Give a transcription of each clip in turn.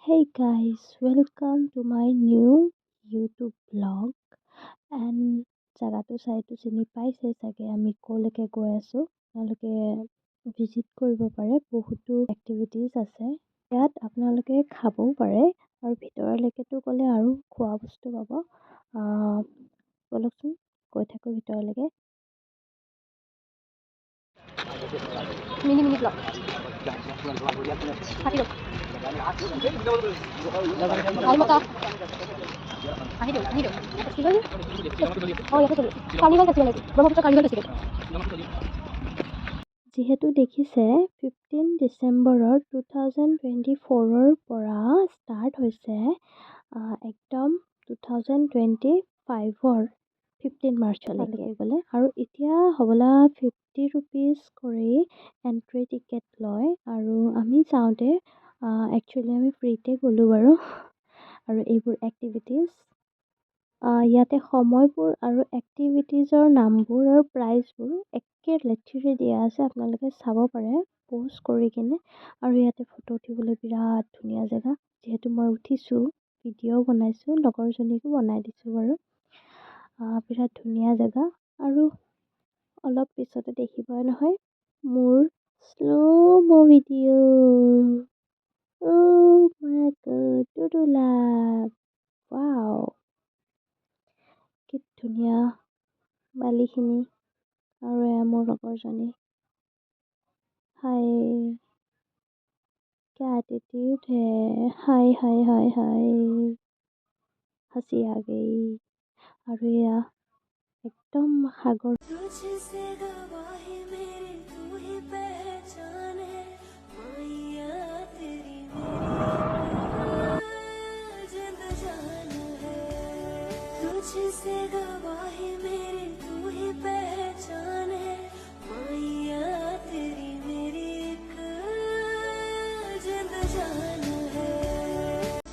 Hey guys, welcome to my new YouTube vlog and জাগাটো চাইটো চিনি পাইছে চাগে আমি ক'লৈকে গৈ আছো আপোনালোকে ভিজিট কৰিব পাৰে বহুতো এক্টিভিটিজ আছে ইয়াত আপোনালোকে খাবও পাৰে আৰু ভিতৰলৈকেতো গ'লে আৰু খোৱা বস্তু পাব বলকচোন গৈ থাকো ভিতৰলৈকে মিনি মিনি ব্লগ থাকিব Almata. Ahidu. Festival? Oh, ইয়াতে চলি কাৰ্নিভাল ফেষ্টিভেল আছে ব্ৰহ্মপুত্ৰ কাৰ্নিভাল ফেষ্টিভেল যিহেতু দেখিছে 15 ডিচেম্বৰৰ 2024ৰ পৰা ষ্টাৰ্ট হৈছে একদম 2025ৰ 15 মাৰ্চলৈকে গ'লে আৰু এতিয়া হ'বলা 50 rupees কৰি এণ্ট্ৰি টিকেট লয় আৰু আমি যাওঁতে একচুৱেলি আমি ফ্ৰীতে গ'লোঁ বাৰু আৰু এইবোৰ এক্টিভিটিজ ইয়াতে সময়বোৰ আৰু এক্টিভিটিজৰ নামবোৰ আৰু প্ৰাইজবোৰ একে লেঠিৰে দিয়া আছে আপোনালোকে চাব পাৰে প'ষ্ট কৰি কিনে আৰু ইয়াতে ফটো উঠিবলৈ বিৰাট ধুনীয়া জেগা যিহেতু মই উঠিছোঁ ভিডিঅ' বনাইছোঁ লগৰজনীকো বনাই দিছোঁ বাৰু বিৰাট ধুনীয়া জেগা আৰু অলপ পিছতে দেখিবই নহয় মোৰ slow' video' Oh my god, Dudula. Wow. কি ধুনীয়া বালিখিনি আৰু এয়া মোৰ লগৰজনী হাই क्या एटीट्यूड है हाय हंसी आ गई और या एकदम सागर तुझसे गवाही मेरी तू ही पहचान है माया तेरी जिंद जान है तुझसे गवाही मेरी तू ही पहचान है माया तेरी मेरी जिंद जान है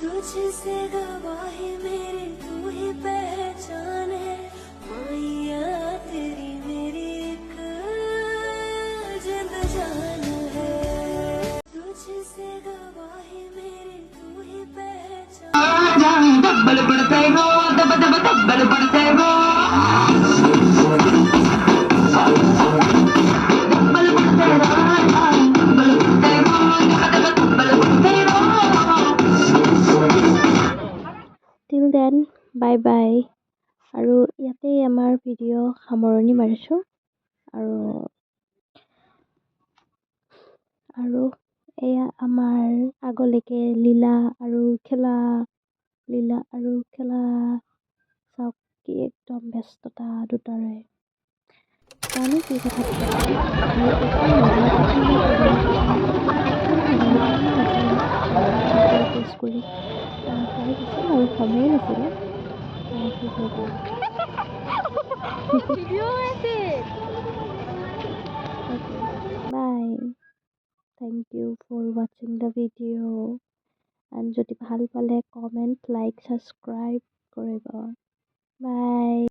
तुझसे गवाही मेरी तू ही पहचान है माया तेरी मेरी जिंद जान है तुझसे गवाही मेरी तू ही पहचान दब्बल पड़ते हो दब्बल पड़ते हो Till then, bye bye. আৰু ইয়াতে আমাৰ ভিডিঅ' সামৰণি মাৰিছোঁ আৰু এয়া আমাৰ আগলৈকে লীলা আৰু খেলা চাওক কি একদম ব্যস্ততা দুটাৰে জানো কি কথা কৰি পাই গৈছিল আৰু সময়ে নাছিলে Bye. Thank you for watching the video. And যদি ভাল পালে comment, like, subscribe কৰিব. Bye.